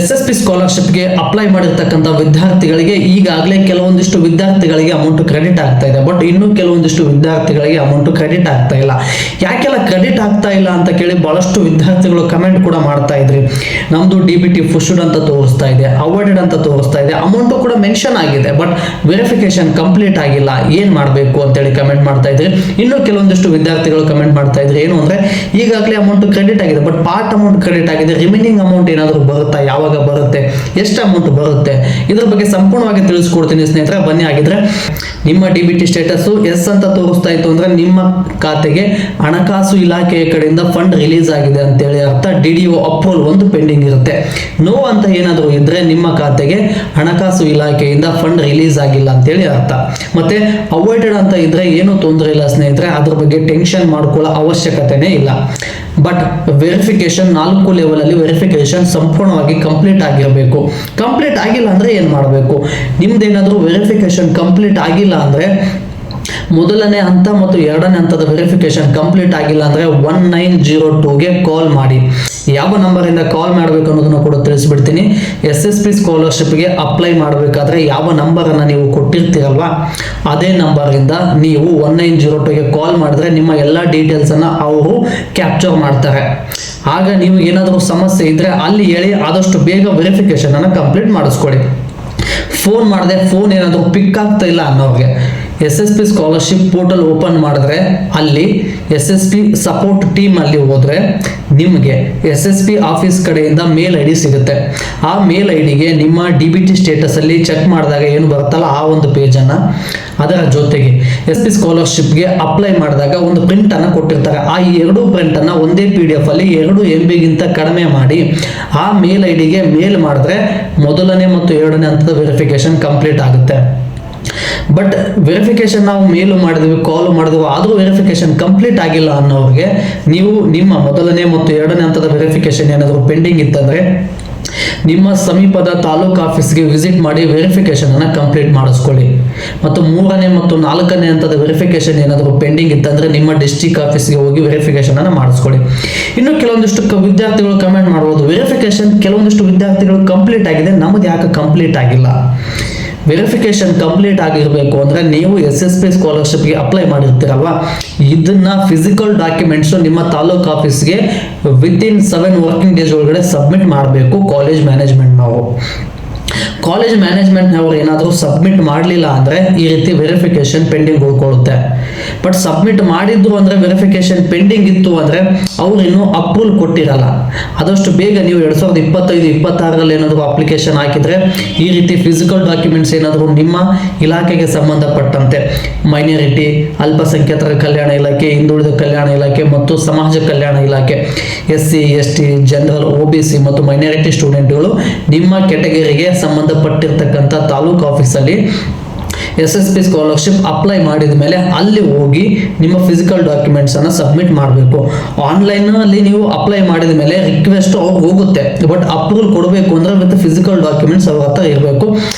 SSP ಸ್ಕಾಲರ್ಶಿಪ್ಗೆ apply ಮಾಡಿರ್ತಕ್ಕಂಥ ವಿದ್ಯಾರ್ಥಿಗಳಿಗೆ ಈಗಾಗಲೇ ಕೆಲವೊಂದಿಷ್ಟು ವಿದ್ಯಾರ್ಥಿಗಳಿಗೆ ಅಮೌಂಟ್ ಕ್ರೆಡಿಟ್ ಆಗ್ತಾ ಇದೆ, ಬಟ್ ಇನ್ನೂ ಕೆಲವೊಂದಿಷ್ಟು ವಿದ್ಯಾರ್ಥಿಗಳಿಗೆ ಅಮೌಂಟ್ ಕ್ರೆಡಿಟ್ ಆಗ್ತಾ ಇಲ್ಲ. ಯಾಕೆಲ್ಲ ಕ್ರೆಡಿಟ್ ಆಗ್ತಾ ಇಲ್ಲ ಅಂತ ಕೇಳಿ ಬಹಳಷ್ಟು ವಿದ್ಯಾರ್ಥಿಗಳು ಕಮೆಂಟ್ ಕೂಡ ಮಾಡ್ತಾ ಇದ್ರಿ. ನಮ್ದು DBT ಪುಷ್ಡ್ ಅಂತ ತೋರಿಸ್ತಾ ಇದೆ, ಅವಾರ್ಡೆಡ್ ಅಂತ ತೋರಿಸ್ತಾ ಇದೆ, ಅಮೌಂಟ್ ಕೂಡ ಮೆನ್ಷನ್ ಆಗಿದೆ, ಬಟ್ ವೆರಿಫಿಕೇಶನ್ ಕಂಪ್ಲೀಟ್ ಆಗಿಲ್ಲ, ಏನ್ ಮಾಡಬೇಕು ಅಂತೇಳಿ ಕಮೆಂಟ್ ಮಾಡ್ತಾ ಇದ್ರಿ. ಇನ್ನೂ ಕೆಲವೊಂದಿಷ್ಟು ವಿದ್ಯಾರ್ಥಿಗಳು ಕಮೆಂಟ್ ಮಾಡ್ತಾ ಇದ್ರಿ, ಏನು ಅಂದ್ರೆ ಈಗಾಗಲೇ ಅಮೌಂಟ್ ಕ್ರೆಡಿಟ್ ಆಗಿದೆ, ಬಟ್ ಪಾರ್ಟ್ ಅಮೌಂಟ್ ಕ್ರೆಡಿಟ್ ಆಗಿದೆ, ರಿಮೈನಿಂಗ್ ಅಮೌಂಟ್ ಏನಾದರೂ ಬರುತ್ತಾ, ಯಾವಾಗ ಬರುತ್ತೆ, ಎಷ್ಟು ಅಮೌಂಟ್ ಬರುತ್ತೆ, ಇದ್ರ ಬಗ್ಗೆ ಸಂಪೂರ್ಣವಾಗಿ ತಿಳಿಸ್ಕೊಡ್ತೀನಿ ಸ್ನೇಹಿತರೆ. ಬನ್ನಿ. ಆಗಿದ್ರೆ ನಿಮ್ಮ DBT ಸ್ಟೇಟಸ್ ಎಸ್ ಅಂತ ತೋರಿಸ್ತಾ ಇತ್ತು ಅಂದ್ರೆ ನಿಮ್ಮ ಖಾತೆಗೆ ಹಣಕಾಸು ಇಲಾಖೆಯ ಕಡೆಯಿಂದ ಫಂಡ್ ರಿಲೀಸ್ ಆಗಿದೆ ಅಂತೇಳಿ ಅರ್ಥ. DDO ಅಪ್ರೂವಲ್ ಒಂದು ಪೆಂಡಿಂಗ್ ಇರುತ್ತೆ. ನೋ ಅಂತ ಏನಾದರೂ ಇದ್ರೆ ನಿಮ್ಮ ಖಾತೆಗೆ ಹಣಕಾಸು ಇಲಾಖೆಯಿಂದ ಫಂಡ್ ರಿಲೀಸ್ ಆಗಿಲ್ಲ ಅಂತೇಳಿ ಅರ್ಥ. ಮತ್ತೆ ಅವಾಯ್ಡೆಡ್ ಅಂತ ಇದ್ರೆ ಏನು ತೊಂದರೆ ಇಲ್ಲ ಸ್ನೇಹಿತರೆ, ಅದ್ರ ಬಗ್ಗೆ ಟೆನ್ಷನ್ ಮಾಡ್ಕೊಳ್ಳೋ ಅವಶ್ಯಕತೆನೇ ಇಲ್ಲ. ಬಟ್ ವೆರಿಫಿಕೇಶನ್ 4 ಲೆವೆಲ್ ಅಲ್ಲಿ ವೆರಿಫಿಕೇಶನ್ ಸಂಪೂರ್ಣವಾಗಿ ಕಂಪ್ಲೀಟ್ ಆಗಿರಬೇಕು. ಕಂಪ್ಲೀಟ್ ಆಗಿಲ್ಲ ಅಂದ್ರೆ ಏನ್ ಮಾಡಬೇಕು? ನಿಮ್ದೇನಾದ್ರೂ ವೆರಿಫಿಕೇಶನ್ ಕಂಪ್ಲೀಟ್ ಆಗಿಲ್ಲ ಅಂದ್ರೆ ಮೊದಲನೇ ಹಂತ ಮತ್ತು ಎರಡನೇ ಹಂತದ ವೆರಿಫಿಕೇಶನ್ ಕಂಪ್ಲೀಟ್ ಆಗಿಲ್ಲ ಅಂದ್ರೆ 1902ಗೆ ಕಾಲ್ ಮಾಡಿ. ಯಾವ ನಂಬರ್ ಇಂದ ಕಾಲ್ ಮಾಡಬೇಕು ಅನ್ನೋದನ್ನು ಕೂಡ ತಿಳಿಸ್ಬಿಡ್ತೀನಿ. SSP ಸ್ಕಾಲರ್ಶಿಪ್ಗೆ ಅಪ್ಲೈ ಮಾಡಬೇಕಾದ್ರೆ ಯಾವ ನಂಬರ್ ಅನ್ನ ನೀವು ಕೊಟ್ಟಿರ್ತೀರಲ್ವಾ, ಅದೇ ನಂಬರ್ ಇಂದ ನೀವು 1902ಗೆ ಕಾಲ್ ಮಾಡಿದ್ರೆ ನಿಮ್ಮ ಎಲ್ಲ ಡೀಟೇಲ್ಸ್ ಅನ್ನ ಅವರು ಕ್ಯಾಪ್ಚರ್ ಮಾಡ್ತಾರೆ. ಆಗ ನೀವು ಏನಾದರೂ ಸಮಸ್ಯೆ ಇದ್ರೆ ಅಲ್ಲಿ ಹೇಳಿ ಆದಷ್ಟು ಬೇಗ ವೆರಿಫಿಕೇಶನ್ ಅನ್ನ ಕಂಪ್ಲೀಟ್ ಮಾಡಿಸ್ಕೊಡಿ. ಫೋನ್ ಮಾಡಿದೆ, ಫೋನ್ ಏನಾದರೂ ಪಿಕ್ ಆಗ್ತಾ ಇಲ್ಲ ಅನ್ನೋರಿಗೆ SSP ಸ್ಕಾಲರ್ಶಿಪ್ ಪೋರ್ಟಲ್ ಓಪನ್ ಮಾಡಿದ್ರೆ ಅಲ್ಲಿ SSP ಸಪೋರ್ಟ್ ಟೀಮ್ ಅಲ್ಲಿ ಹೋದ್ರೆ ನಿಮಗೆ SSP ಆಫೀಸ್ ಕಡೆಯಿಂದ ಮೇಲ್ ID ಸಿಗುತ್ತೆ. ಆ ಮೇಲ್ IDಗೆ ನಿಮ್ಮ DBT ಸ್ಟೇಟಸ್ ಅಲ್ಲಿ ಚೆಕ್ ಮಾಡಿದಾಗ ಏನು ಬರುತ್ತಲ್ಲ ಆ ಒಂದು ಪೇಜ್ ಅನ್ನ, ಅದರ ಜೊತೆಗೆ SSP ಸ್ಕಾಲರ್ಶಿಪ್ಗೆ ಅಪ್ಲೈ ಮಾಡಿದಾಗ ಒಂದು ಪ್ರಿಂಟ್ ಅನ್ನ ಕೊಟ್ಟಿರ್ತಾರೆ. ಆ 2 ಪ್ರಿಂಟ್ ಅನ್ನ ಒಂದೇ PDF ಅಲ್ಲಿ 2 MB ಗಿಂತ ಕಡಿಮೆ ಮಾಡಿ ಆ ಮೇಲ್ IDಗೆ ಮೇಲ್ ಮಾಡಿದ್ರೆ ಮೊದಲನೇ ಮತ್ತು ಎರಡನೇ ಹಂತದ ವೆರಿಫಿಕೇಶನ್ ಕಂಪ್ಲೀಟ್ ಆಗುತ್ತೆ. ಬಟ್ ವೆರಿಫಿಕೇಶನ್ ನಾವು ಮೇಲು ಮಾಡಿದ್ವಿ, ಕಾಲ್ ಮಾಡಿದ್ವಿ, ಆದರೂ ವೆರಿಫಿಕೇಶನ್ ಕಂಪ್ಲೀಟ್ ಆಗಿಲ್ಲ ಅನ್ನೋರಿಗೆ ನೀವು ನಿಮ್ಮ ಮೊದಲನೇ ಮತ್ತು ಎರಡನೇ ಹಂತದ ವೆರಿಫಿಕೇಶನ್ ಏನಾದರೂ ಪೆಂಡಿಂಗ್ ಇತ್ತಂದ್ರೆ ನಿಮ್ಮ ಸಮೀಪದ ತಾಲೂಕು ಆಫೀಸ್ಗೆ ವಿಸಿಟ್ ಮಾಡಿ ವೆರಿಫಿಕೇಶನ್ ಅನ್ನ ಕಂಪ್ಲೀಟ್ ಮಾಡಿಸ್ಕೊಳ್ಳಿ. ಮತ್ತು 3ನೇ ಮತ್ತು 4ನೇ ಹಂತದ ವೆರಿಫಿಕೇಶನ್ ಏನಾದರೂ ಪೆಂಡಿಂಗ್ ಇತ್ತಂದ್ರೆ ನಿಮ್ಮ ಡಿಸ್ಟ್ರಿಕ್ಟ್ ಆಫೀಸ್ಗೆ ಹೋಗಿ ವೆರಿಫಿಕೇಶನ್ ಅನ್ನ ಮಾಡಿಸ್ಕೊಳ್ಳಿ. ಇನ್ನು ಕೆಲವೊಂದಿಷ್ಟು ವಿದ್ಯಾರ್ಥಿಗಳು ಕಮೆಂಟ್ ಮಾಡಬಹುದು, ವೆರಿಫಿಕೇಶನ್ ಕೆಲವೊಂದಿಷ್ಟು ವಿದ್ಯಾರ್ಥಿಗಳು ಕಂಪ್ಲೀಟ್ ಆಗಿದೆ, ನಮ್ಮದು ಯಾಕೆ ಕಂಪ್ಲೀಟ್ ಆಗಿಲ್ಲ? ವೆರಿಫಿಕೇಶನ್ ಕಂಪ್ಲೀಟ್ ಆಗಿರಬೇಕು ಅಂದ್ರೆ ನೀವು SSP ಸ್ಕಾಲರ್ಶಿಪ್ಗೆ ಅಪ್ಲೈ ಮಾಡಿರ್ತೀರಲ್ವಾ, ಇದನ್ನ ಫಿಸಿಕಲ್ ಡಾಕ್ಯುಮೆಂಟ್ಸ್ ನಿಮ್ಮ ತಾಲೂಕು ಆಫೀಸ್ಗೆ ವಿತಿನ್ 7 ವರ್ಕಿಂಗ್ ಡೇಸ್ ಒಳಗಡೆ ಸಬ್ಮಿಟ್ ಮಾಡಬೇಕು. ಕಾಲೇಜ್ ಮ್ಯಾನೇಜ್ಮೆಂಟ್ನವರು ಏನಾದರೂ ಸಬ್ಮಿಟ್ ಮಾಡಲಿಲ್ಲ ಅಂದ್ರೆ ಈ ರೀತಿ ವೆರಿಫಿಕೇಶನ್ ಪೆಂಡಿಂಗ್ ಉಳ್ಕೊಳ್ಳುತ್ತೆ. ಬಟ್ ಸಬ್ಮಿಟ್ ಮಾಡಿದ್ರು ಅಂದ್ರೆ ವೆರಿಫಿಕೇಶನ್ ಪೆಂಡಿಂಗ್ ಇತ್ತು ಅಂದ್ರೆ ಅವ್ರು ಇನ್ನೂ ಅಪ್ರೂವಲ್ ಕೊಟ್ಟಿರಲ್ಲ. ಆದಷ್ಟು ಬೇಗ ನೀವು 2025-26ರಲ್ಲಿ ಏನಾದರೂ ಅಪ್ಲಿಕೇಶನ್ ಹಾಕಿದ್ರೆ ಈ ರೀತಿ ಫಿಸಿಕಲ್ ಡಾಕ್ಯುಮೆಂಟ್ಸ್ ಏನಾದರೂ ನಿಮ್ಮ ಇಲಾಖೆಗೆ ಸಂಬಂಧಪಟ್ಟಂತೆ ಮೈನಾರಿಟಿ, ಅಲ್ಪಸಂಖ್ಯಾತರ ಕಲ್ಯಾಣ ಇಲಾಖೆ, ಹಿಂದುಳಿದ ಕಲ್ಯಾಣ ಇಲಾಖೆ ಮತ್ತು ಸಮಾಜ ಕಲ್ಯಾಣ ಇಲಾಖೆ, SC ST ಜನರಲ್ OBC ಮತ್ತು ಮೈನಾರಿಟಿ ಸ್ಟೂಡೆಂಟ್ಗಳು ನಿಮ್ಮ ಕೆಟಗರಿಗೆ ಸಂಬಂಧಪಟ್ಟಿರ್ತಕ್ಕಂಥ ತಾಲೂಕು ಆಫೀಸಲ್ಲಿ SSP ಸ್ಕಾಲರ್ಶಿಪ್ ಅಪ್ಲೈ ಮಾಡಿದ ಮೇಲೆ ಅಲ್ಲಿ ಹೋಗಿ ನಿಮ್ಮ ಫಿಸಿಕಲ್ ಡಾಕ್ಯುಮೆಂಟ್ಸ್ ಅನ್ನ ಸಬ್ಮಿಟ್ ಮಾಡಬೇಕು. ಆನ್ಲೈನ್ ಅಲ್ಲಿ ನೀವು ಅಪ್ಲೈ ಮಾಡಿದ ಮೇಲೆ ರಿಕ್ವೆಸ್ಟ್ ಅವ್ರು ಹೋಗುತ್ತೆ, ಬಟ್ ಅಪ್ರೂವಲ್ ಕೊಡಬೇಕು ಅಂದ್ರೆ ವಿತ್ ಫಿಸಿಕಲ್ ಡಾಕ್ಯುಮೆಂಟ್ಸ್ ಅವ್ರ ಹತ್ರ ಇರಬೇಕು,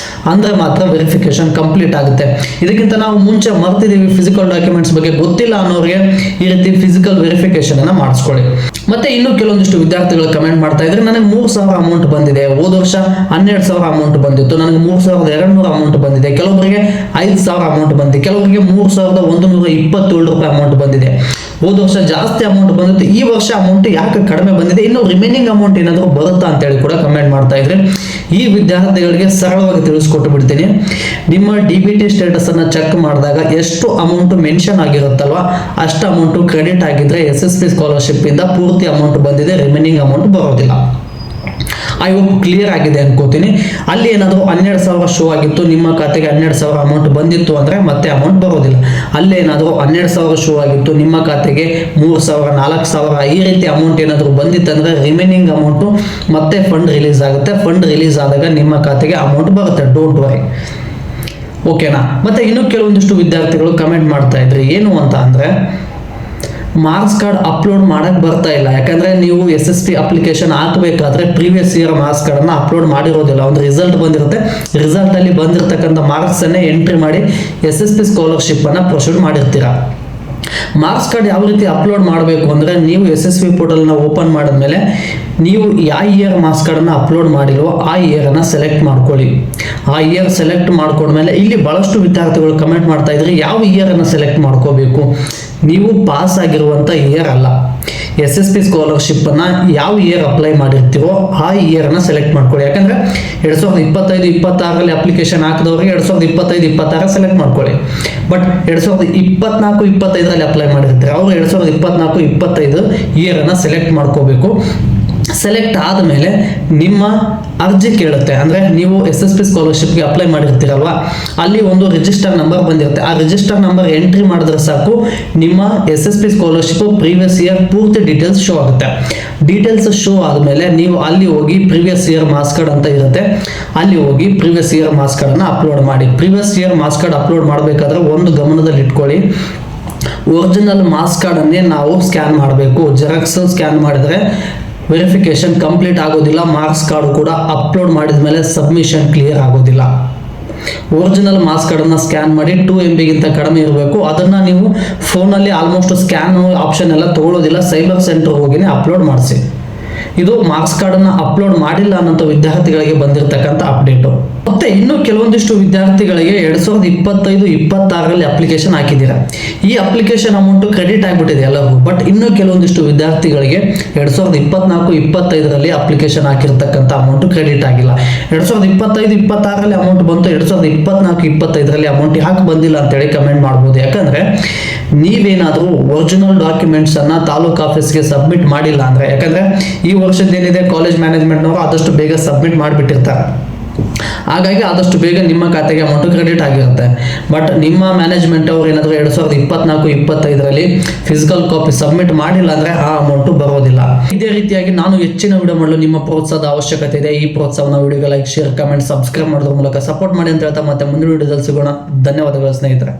ಅಂದ್ರೆ ಮಾತ್ರ ವೆರಿಫಿಕೇಶನ್ ಕಂಪ್ಲೀಟ್ ಆಗುತ್ತೆ. ಇದಕ್ಕಿಂತ ನಾವು ಮುಂಚೆ ಮರ್ತಿದೀವಿ ಫಿಸಿಕಲ್ ಡಾಕ್ಯುಮೆಂಟ್ಸ್ ಬಗ್ಗೆ ಗೊತ್ತಿಲ್ಲ ಅನ್ನೋರಿಗೆ ಈ ರೀತಿ ಫಿಸಿಕಲ್ ವೆರಿಫಿಕೇಶನ್ ಅನ್ನ ಮಾಡಿಸ್ಕೊಳ್ಳಿ. ಮತ್ತೆ ಇನ್ನು ಕೆಲವೊಂದಿಷ್ಟು ವಿದ್ಯಾರ್ಥಿಗಳು ಕಮೆಂಟ್ ಮಾಡ್ತಾ ಇದ್ರೆ, ನನಗೆ 3,000 ಅಮೌಂಟ್ ಬಂದಿದೆ, ಹೋದ ವರ್ಷ 12,000 ಅಮೌಂಟ್ ಬಂದಿತ್ತು, ನನಗೆ 3,200 ಅಮೌಂಟ್ ಬಂದಿದೆ, ಕೆಲವೊಬ್ಬರಿಗೆ 5,000 ಅಮೌಂಟ್ ಬಂದಿದೆ, ಕೆಲವರಿಗೆ 3,127 ರೂಪಾಯಿ ಅಮೌಂಟ್ ಬಂದಿದೆ. ಹೋದ ವರ್ಷ ಜಾಸ್ತಿ ಅಮೌಂಟ್ ಬಂದಿತ್ತು, ಈ ವರ್ಷ ಅಮೌಂಟ್ ಯಾಕೆ ಕಡಿಮೆ ಬಂದಿದೆ, ಇನ್ನು ರಿಮೈನಿಂಗ್ ಅಮೌಂಟ್ ಏನಾದರೂ ಬರುತ್ತಾ ಅಂತೇಳಿ ಕೂಡ ಕಮೆಂಟ್ ಮಾಡ್ತಾ ಇದ್ರೆ, ಈ ವಿದ್ಯಾರ್ಥಿಗಳಿಗೆ ಸರಳವಾಗಿ ತಿಳಿಸ್ಕೊಟ್ಟು ಬಿಡ್ತೀನಿ. ನಿಮ್ಮ DBT ಸ್ಟೇಟಸ್ ಅನ್ನ ಚೆಕ್ ಮಾಡಿದಾಗ ಎಷ್ಟು ಅಮೌಂಟ್ ಮೆನ್ಷನ್ ಆಗಿರುತ್ತಲ್ವಾ ಅಷ್ಟು ಅಮೌಂಟ್ ಕ್ರೆಡಿಟ್ ಆಗಿದ್ರೆ SSP ಸ್ಕಾಲರ್ಶಿಪ್ ಇಂದ ಪೂರ್ತಿ ಅಮೌಂಟ್ ಬಂದಿದೆ, ರಿಮೈನಿಂಗ್ ಅಮೌಂಟ್ ಬರೋದಿಲ್ಲ. ಐ ಹೋಪ್ ಕ್ಲಿಯರ್ ಆಗಿದೆ ಅನ್ಕೋತೀನಿ. ಅಲ್ಲಿ ಏನಾದರೂ 12,000 ಶೋ ಆಗಿತ್ತು, ನಿಮ್ಮ ಖಾತೆಗೆ 12,000 ಅಮೌಂಟ್ ಬಂದಿತ್ತು ಅಂದ್ರೆ ಮತ್ತೆ ಅಮೌಂಟ್ ಬರೋದಿಲ್ಲ. ಅಲ್ಲಿ ಏನಾದರೂ 12,000 ಶೋ ಆಗಿತ್ತು, ನಿಮ್ಮ ಖಾತೆಗೆ 3,000 4,000 ಈ ರೀತಿ ಅಮೌಂಟ್ ಏನಾದರೂ ಬಂದಿತ್ತಂದ್ರೆ ರಿಮೈನಿಂಗ್ ಅಮೌಂಟ್ ಮತ್ತೆ ಫಂಡ್ ರಿಲೀಸ್ ಆಗುತ್ತೆ. ಫಂಡ್ ರಿಲೀಸ್ ಆದಾಗ ನಿಮ್ಮ ಖಾತೆಗೆ ಅಮೌಂಟ್ ಬರುತ್ತೆ, ಡೋಂಟ್ ವರಿ. ಓಕೆನಾ? ಮತ್ತೆ ಇನ್ನೂ ಕೆಲವೊಂದಿಷ್ಟು ವಿದ್ಯಾರ್ಥಿಗಳು ಕಮೆಂಟ್ ಮಾಡ್ತಾ ಇದ್ರಿ, ಏನು ಅಂತ ಅಂದ್ರೆ ಮಾರ್ಕ್ಸ್ ಕಾರ್ಡ್ ಅಪ್ಲೋಡ್ ಮಾಡಕ್ ಬರ್ತಾ ಇಲ್ಲ. ಯಾಕಂದ್ರೆ ನೀವು SSP ಅಪ್ಲಿಕೇಶನ್ ಹಾಕಬೇಕಾದ್ರೆ ಪ್ರೀವಿಯಸ್ ಇಯರ್ ಮಾರ್ಕ್ಸ್ ಕಾರ್ಡ್ ಅನ್ನ ಅಪ್ಲೋಡ್ ಮಾಡಿರೋದಿಲ್ಲ. ಒಂದು ರಿಸಲ್ಟ್ ಬಂದಿರುತ್ತೆ, ರಿಸಲ್ಟ್ ಅಲ್ಲಿ ಬಂದಿರತಕ್ಕಂಥ ಮಾರ್ಕ್ಸ್ ಅನ್ನೇ ಎಂಟ್ರಿ ಮಾಡಿ SSP ಸ್ಕಾಲರ್ಶಿಪ್ ಅನ್ನ ಪ್ರೊಸೀಡ್ ಮಾಡಿರ್ತೀರಾ. ಮಾರ್ಕ್ಸ್ ಕಾರ್ಡ್ ಯಾವ ರೀತಿ ಅಪ್ಲೋಡ್ ಮಾಡಬೇಕು ಅಂದರೆ, ನೀವು SSV ಪೋರ್ಟಲ್ನ ಓಪನ್ ಮಾಡಿದ್ಮೇಲೆ ನೀವು ಯಾವ ಇಯರ್ ಮಾರ್ಕ್ಸ್ ಕಾರ್ಡನ್ನು ಅಪ್ಲೋಡ್ ಮಾಡಿಲ್ವೋ ಆ ಇಯರನ್ನು ಸೆಲೆಕ್ಟ್ ಮಾಡ್ಕೊಳ್ಳಿ. ಆ ಇಯರ್ ಸೆಲೆಕ್ಟ್ ಮಾಡ್ಕೊಂಡ್ಮೇಲೆ ಇಲ್ಲಿ ಭಾಳಷ್ಟು ವಿದ್ಯಾರ್ಥಿಗಳು ಕಮೆಂಟ್ ಮಾಡ್ತಾ ಇದ್ರಿ, ಯಾವ ಇಯರನ್ನು ಸೆಲೆಕ್ಟ್ ಮಾಡ್ಕೋಬೇಕು. ನೀವು ಪಾಸ್ ಆಗಿರುವಂಥ ಇಯರ್ ಅಲ್ಲ, SSP ಸ್ಕಾಲರ್ಶಿಪ್ಪನ್ನು ಯಾವ ಇಯರ್ ಅಪ್ಲೈ ಮಾಡಿರ್ತೀರೋ ಆ ಇಯರನ್ನು ಸೆಲೆಕ್ಟ್ ಮಾಡ್ಕೊಳ್ಳಿ. ಯಾಕಂದರೆ 2025-26ರಲ್ಲಿ ಅಪ್ಲಿಕೇಶನ್ ಹಾಕಿದವ್ರಿಗೆ 2025-26 ಸೆಲೆಕ್ಟ್ ಮಾಡ್ಕೊಳ್ಳಿ. ಬಟ್ 2024-25ರಲ್ಲಿ ಅಪ್ಲೈ ಮಾಡಿರ್ತಾರೆ, ಅವರು 2024-25 ಇಯರನ್ನು ಸೆಲೆಕ್ಟ್ ಮಾಡ್ಕೋಬೇಕು. ಸೆಲೆಕ್ಟ್ ಆದಮೇಲೆ ನಿಮ್ಮ ಅರ್ಜಿ ಕೇಳುತ್ತೆ. ಅಂದರೆ ನೀವು SSP ಸ್ಕಾಲರ್ಶಿಪ್ಗೆ ಅಪ್ಲೈ ಮಾಡಿರ್ತೀರಲ್ವ, ಅಲ್ಲಿ ಒಂದು ರಿಜಿಸ್ಟರ್ ನಂಬರ್ ಬಂದಿರುತ್ತೆ. ಆ ರಿಜಿಸ್ಟರ್ ನಂಬರ್ ಎಂಟ್ರಿ ಮಾಡಿದ್ರೆ ಸಾಕು, ನಿಮ್ಮ SSP ಸ್ಕಾಲರ್ಶಿಪ್ ಪ್ರೀವಿಯಸ್ ಇಯರ್ ಪೂರ್ತಿ ಡೀಟೇಲ್ಸ್ ಶೋ ಆಗುತ್ತೆ. ಡೀಟೇಲ್ಸ್ ಶೋ ಆದಮೇಲೆ ನೀವು ಅಲ್ಲಿ ಹೋಗಿ ಪ್ರೀವಿಯಸ್ ಇಯರ್ ಮಾರ್ಕ್ಸ್ ಕಾರ್ಡ್ ಅಂತ ಇರುತ್ತೆ, ಅಲ್ಲಿ ಹೋಗಿ ಪ್ರೀವಿಯಸ್ ಇಯರ್ ಮಾರ್ಕ್ಸ್ ಕಾರ್ಡನ್ನು ಅಪ್ಲೋಡ್ ಮಾಡಿ. Previous year marks card upload ಮಾಡಬೇಕಾದ್ರೆ ಒಂದು ಗಮನದಲ್ಲಿ ಇಟ್ಕೊಳ್ಳಿ, ಒರಿಜಿನಲ್ ಮಾರ್ಕ್ಸ್ ಕಾರ್ಡನ್ನೇ ನಾವು ಸ್ಕ್ಯಾನ್ ಮಾಡಬೇಕು. ಜೆರಾಕ್ಸ್ ಸ್ಕ್ಯಾನ್ ಮಾಡಿದರೆ ವೆರಿಫಿಕೇಶನ್ ಕಂಪ್ಲೀಟ್ ಆಗೋದಿಲ್ಲ, ಮಾರ್ಕ್ಸ್ ಕಾರ್ಡ್ ಕೂಡ ಅಪ್ಲೋಡ್ ಮಾಡಿದ ಮೇಲೆ ಸಬ್ಮಿಷನ್ ಕ್ಲಿಯರ್ ಆಗೋದಿಲ್ಲ. ಒರಿಜಿನಲ್ ಮಾರ್ಕ್ಸ್ ಕಾರ್ಡನ್ನು ಸ್ಕ್ಯಾನ್ ಮಾಡಿ 2 MB ಕಡಿಮೆ ಇರಬೇಕು. ಅದನ್ನು ನೀವು ಫೋನಲ್ಲಿ ಆಲ್ಮೋಸ್ಟ್ ಸ್ಕ್ಯಾನ್ ಆಪ್ಷನ್ ಎಲ್ಲ ತಗೊಳ್ಳೋದಿಲ್ಲ, ಸೈಬರ್ ಸೆಂಟರ್ ಹೋಗಿನೇ ಅಪ್ಲೋಡ್ ಮಾಡಿಸಿ. ಇದು ಮಾರ್ಕ್ಸ್ ಕಾರ್ಡನ್ನು ಅಪ್ಲೋಡ್ ಮಾಡಿಲ್ಲ ಅನ್ನೋ ವಿದ್ಯಾರ್ಥಿಗಳಿಗೆ ಬಂದಿರತಕ್ಕಂಥ ಅಪ್ಡೇಟು. ಮತ್ತೆ ಇನ್ನು ಕೆಲವೊಂದಿಷ್ಟು ವಿದ್ಯಾರ್ಥಿಗಳಿಗೆ 2025-26ರಲ್ಲಿ ಅಪ್ಲಿಕೇಶನ್ ಹಾಕಿದ್ದೀರಾ, ಈ ಅಪ್ಲಿಕೇಶನ್ ಅಮೌಂಟು ಕ್ರೆಡಿಟ್ ಆಗಿಬಿಟ್ಟಿದೆ ಎಲ್ಲರಿಗೂ. ಬಟ್ ಇನ್ನು ಕೆಲವೊಂದಿಷ್ಟು ವಿದ್ಯಾರ್ಥಿಗಳಿಗೆ 2024-25ರಲ್ಲಿ ಅಪ್ಲಿಕೇಶನ್ ಹಾಕಿರ್ತಕ್ಕಂಥ ಅಮೌಂಟು ಕ್ರೆಡಿಟ್ ಆಗಿಲ್ಲ. 2025-26ರಲ್ಲಿ ಅಮೌಂಟ್ ಬಂತು, 2024-25ರಲ್ಲಿ ಅಮೌಂಟ್ ಯಾಕೆ ಬಂದಿಲ್ಲ ಅಂತೇಳಿ ಕಮೆಂಟ್ ಮಾಡ್ಬೋದು. ಯಾಕಂದರೆ ನೀವೇನಾದರೂ ಒರಿಜಿನಲ್ ಡಾಕ್ಯುಮೆಂಟ್ಸನ್ನು ತಾಲೂಕು ಆಫೀಸ್ಗೆ ಸಬ್ಮಿಟ್ ಮಾಡಿಲ್ಲ ಅಂದರೆ, ಯಾಕಂದರೆ ಈ ವರ್ಷದ್ದೇನಿದೆ ಕಾಲೇಜ್ ಮ್ಯಾನೇಜ್ಮೆಂಟ್ನವರು ಆದಷ್ಟು ಬೇಗ ಸಬ್ಮಿಟ್ ಮಾಡಿಬಿಟ್ಟಿರ್ತಾರೆ, ಹಾಗಾಗಿ ಆದಷ್ಟು ಬೇಗ ನಿಮ್ಮ ಖಾತೆಗೆ ಅಮೌಂಟ್ ಕ್ರೆಡಿಟ್ ಆಗಿರುತ್ತೆ. ಬಟ್ ನಿಮ್ಮ ಮ್ಯಾನೇಜ್ಮೆಂಟ್ ಅವರು ಏನಾದರೂ 2024-25ರಲ್ಲಿ ಫಿಸಿಕಲ್ ಕಾಪಿ ಸಬ್ಮಿಟ್ ಮಾಡಿಲ್ಲ ಅಂದರೆ ಆ ಅಮೌಂಟು ಬರೋದಿಲ್ಲ. ಇದೇ ರೀತಿಯಾಗಿ ನಾನು ಹೆಚ್ಚಿನ ವಿಡಿಯೋ ಮಾಡಲು ನಿಮ್ಮ ಪ್ರೋತ್ಸಾಹದ ಅವಶ್ಯಕತೆ ಇದೆ. ಈ ಪ್ರೋತ್ಸಾಹವನ್ನು ವಿಡಿಯೋಗೆ ಲೈಕ್, ಶೇರ್, ಕಮೆಂಟ್, ಸಬ್ಸ್ಕ್ರೈಬ್ ಮಾಡೋದ್ರ ಮೂಲಕ ಸಪೋರ್ಟ್ ಮಾಡಿ ಅಂತ ಹೇಳ್ತಾ ಮತ್ತೆ ಮುಂದಿನ ವಿಡಿಯೋದಲ್ಲಿ ಸಿಗೋಣ. ಧನ್ಯವಾದಗಳು ಸ್ನೇಹಿತರೆ.